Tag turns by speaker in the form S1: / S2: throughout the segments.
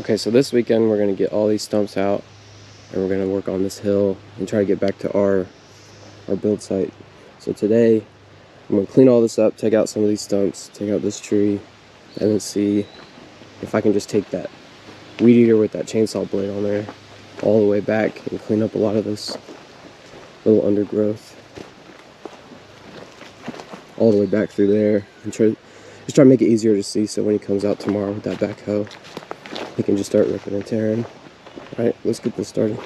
S1: Okay, so this weekend we're going to get all these stumps out and we're going to work on this hill and try to get back to our build site. So today I'm going to clean all this up, take out some of these stumps, take out this tree, and then see if I can just take that weed eater with that chainsaw blade on there all the way back and clean up a lot of this little undergrowth all the way back through there, and try to make it easier to see, so when he comes out tomorrow with that backhoe he can just start ripping and tearing. Alright, let's get this started.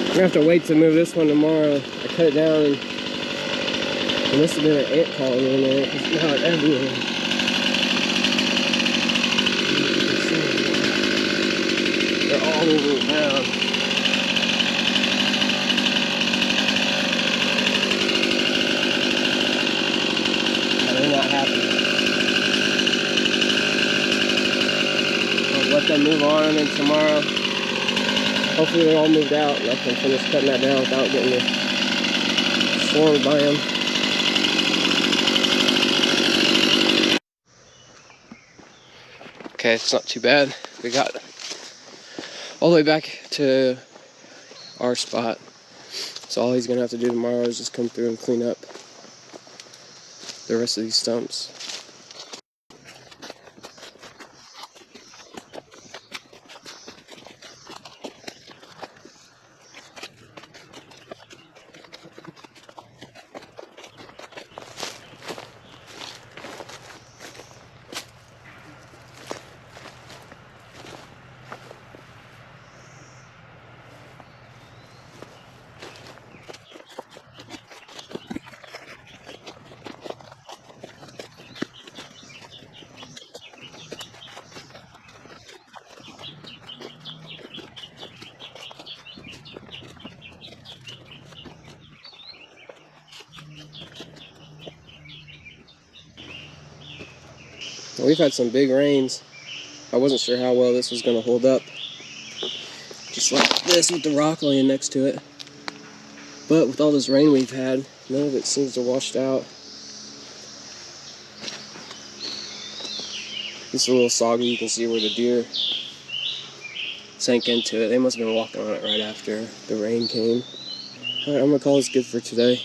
S1: We're gonna have to wait to move this one tomorrow. I cut it down and there must have been an ant colony in there because now it's everywhere. They're all over the ground. They're not happy. I'll let them move on, and then tomorrow hopefully they're all moved out and I can finish cutting that down without getting swarmed by them. Okay, it's not too bad. We got all the way back to our spot. So all he's gonna have to do tomorrow is just come through and clean up the rest of these stumps. We've had some big rains. I wasn't sure how well this was gonna hold up. Just like this with the rock laying next to it. But with all this rain we've had, none of it seems to wash out. It's a little soggy. You can see where the deer sank into it. They must have been walking on it right after the rain came. Alright, I'm gonna call this good for today.